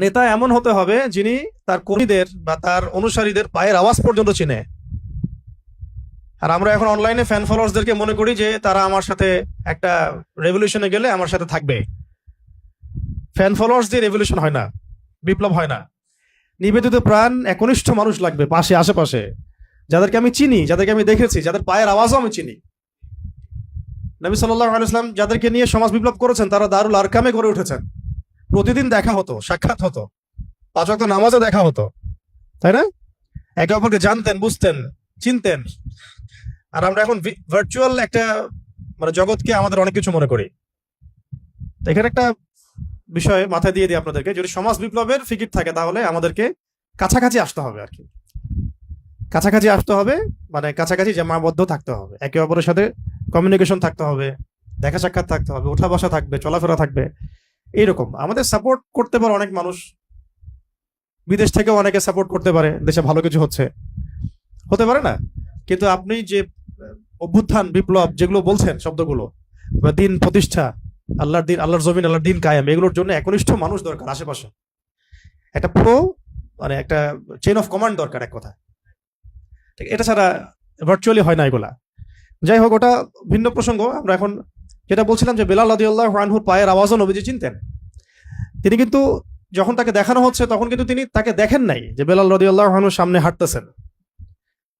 নেতা এমন হতে হবে যিনি তার কর্মীদের বা তার অনুসারীদের পায়ের আওয়াজ পর্যন্ত চিনে। আর আমরা এখন অনলাইনে ফ্যান ফলোয়ার্সদেরকে মনে করি যে তারা আমার সাথে একটা রেভলিউশনে গেলে আমার সাথে থাকবে। ফ্যান ফলোয়ার্স দিয়ে রেভলিউশন হয় না, বিপ্লব হয় না। নিবেদিত প্রাণ একনিষ্ঠ মানুষ লাগবে পাশে, আশেপাশে, যাদেরকে আমি চিনি, যাদেরকে আমি দেখেছি, যাদের পায়ের আওয়াজও আমি চিনি। নবী সাল্লাল্লাহু আলাইহি ওয়াসাল্লাম যাদেরকে নিয়ে সমাজ বিপ্লব করেছেন তারা দারুল আরকামে গড়ে উঠেছেন। প্রতিদিন দেখা হতো, সাক্ষাৎ হতো, 5 ওয়াক্ত নামাজে দেখা হতো, তাই না? একে অপরকে জানতেন, বুঝতেন, চিনতেন। আর আমরা এখন ভার্চুয়াল একটা জগৎকে আমাদের অনেক কিছু মনে করি। তো এখানে একটা বিষয় মাথায় দিয়ে দিই আপনাদেরকে, যদি সমাজ বিপ্লবের ফিকির থাকে তাহলে আমাদেরকে কাছাকাছি আসতে হবে আর কি। কাছাকাছি আসতে হবে মানে কাছাকাছি জামাবদ্ধ থাকতে হবে, একে অপরের সাথে কমিউনিকেশন থাকতে হবে, দেখা সাক্ষাৎ থাকতে হবে, ওঠা বসা থাকবে, চলাফেরা থাকবে। এইরকম আমাদের সাপোর্ট করতে পারে অনেক মানুষ, বিদেশ থেকেও অনেকে সাপোর্ট করতে পারে, দেশে ভালো কিছু হতে পারে না। কিন্তু আপনি যে অভ্যুত্থান, বিপ্লব যেগুলো বলছেন শব্দগুলো, বা দিন প্রতিষ্ঠা, আল্লাহর দিন, আল্লাহর জমিন, আল্লাহর দিন কায়েম, এগুলোর জন্য একনিষ্ঠ মানুষ দরকার আশেপাশে। একটা পুরো একটা চেইন অফ কমান্ড দরকার এক কথা। এটা ছাড়া ভার্চুয়ালি হয় না এগুলা। যাই হোক, ওটা ভিন্ন প্রসঙ্গ। আমরা এখন যেটা বলছিলাম যে বেলাল রাদিয়াল্লাহু আনহুর পায়ের আওয়াজও নবীজি চিনতেন। তিনি কিন্তু যখন তাকে দেখানো হচ্ছে তখন কিন্তু তিনি তাকে দেখেন নাই যে বেলাল রাদিয়াল্লাহু আনহুর সামনে হাঁটতেছেন,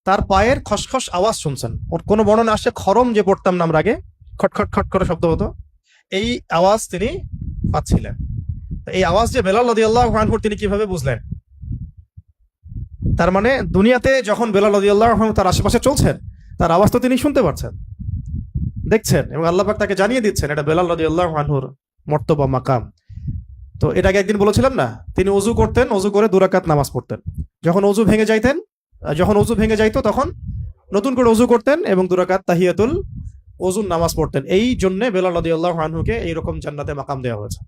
তার পায়ের খসখস আওয়াজ শুনছেন। ওর কোনো বর্ণনা আসছে খরম যে পড়তাম না আমরা আগে, খটখট খট করে শব্দ হতো, এই আওয়াজ তিনি পাচ্ছিলেন। এই আওয়াজ যে বেলাল রাদিয়াল্লাহু আনহুর, তিনি কিভাবে বুঝলেন? তার মানে দুনিয়াতে যখন বেলাল রাদিয়াল্লাহু আনহু তার আশেপাশে চলছেন, তার আওয়াজ তো তিনি শুনতে পাচ্ছেন, দেখছেন, এবং আল্লাহ পাক তাকে জানিয়ে দিচ্ছেন এটা বেলাল রাদিয়াল্লাহু আনহুর মর্তবা, মাকাম। তো এটাকে একদিন বলেছিলাম না, তিনি ওযু করতেন, ওযু করে 2 রাকাত নামাজ পড়তেন। যখন ওযু ভেঙে যাইতো তখন নতুন করে ওযু করতেন এবং 2 রাকাত তাহিয়াতুল ওযুর নামাজ পড়তেন। এই জন্য বেলাল রাদিয়াল্লাহু আনহুকে এইরকম জান্নাতে মাকাম দেওয়া হয়েছে।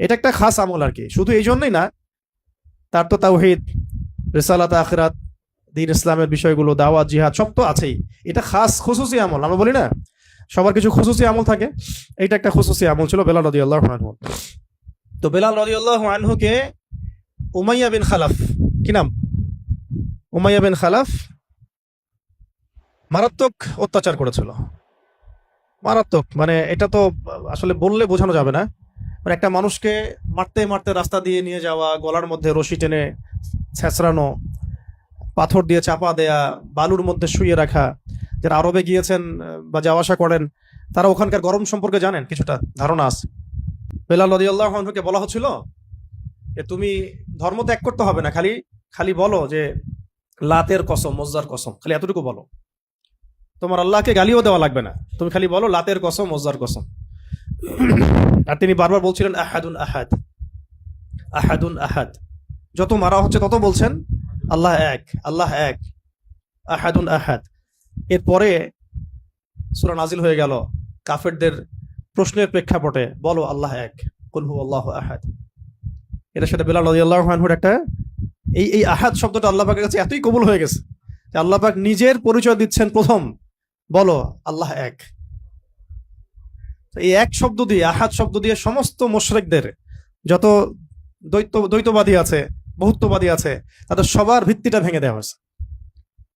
এটা একটা খাস আমল আর কি। শুধু এই জন্যই না, তার তো তাওহীদ, রিসালাত, আখিরাত, দ্বীন ইসলামের বিষয়গুলো, দাওয়াত, জিহাদ সব তো আছেই। এটা খাস খুসুসি আমল। আমরা বলি না সবার কিছু খুসুসি আমল থাকে, এইটা একটা খুসুসি আমল ছিল বেলাল রাদিয়াল্লাহু আনহু। তো বেলাল রাদিয়াল্লাহু আনহুকে উমাইয়া বিন খালাফ, কি নাম, উমাইয়া বিন খালাফ মারাত্মক অত্যাচার করেছিল। মারাত্মক এটা তো আসলে বললে বোঝানো যাবে না। একটা মানুষকে মারতে মারতে রাস্তা দিয়ে নিয়ে যাওয়া, গলার মধ্যে রশি টেনে ছেঁচড়ানো, পাথর দিয়ে চাপা দেয়া, বালুর মধ্যে শুয়ে রাখা। যারা আরবে গিয়েছেন বা যাওয়া আসা করেন তারা ওখানকার গরম সম্পর্কে জানেন, কিছুটা ধারণা আছে। বেলাল রাদিয়াল্লাহু আনহুকে বলা হচ্ছিল যে তুমি ধর্ম ত্যাগ করতে হবে না, খালি বলো যে লাতের কসম, মজ্জার কসম, খালি এতটুকু বলো। তোমার আল্লাহকে গালিও দেওয়া লাগবে না, তুমি খালি বলো লাতের কসম, মজ্জার কসম। আর তিনি বারবার বলছিলেন আহাদুন আহাদ, আহাদুন আহাদ। যত মারা হচ্ছে তত বলছেন আল্লাহ এক, আল্লাহ এক, আহাদুন আহাদ। এরপরে সূরা নাজিল হয়ে গেল কাফেরদের প্রশ্নের প্রেক্ষাপটে, বলো আল্লাহ এক, কুল হুয়াল্লাহু আহাদ। এটার সাথে বেলাল রাদিয়াল্লাহু আনহুর একটা এই আহাদ শব্দটা আল্লাহ পাকের কাছে এতই কবুল হয়ে গেছে যে আল্লাহ পাক নিজের পরিচয় দিচ্ছেন প্রথম, বলো আল্লাহ এক। এই এক শব্দ দিয়ে, আহাদ শব্দ দিয়ে সমস্ত মুশরিকদের, যত দ্বৈতবাদী আছে, বহুত্ববাদী আছে, তাদের সবার ভিত্তিটা ভেঙে দেওয়া হয়েছে।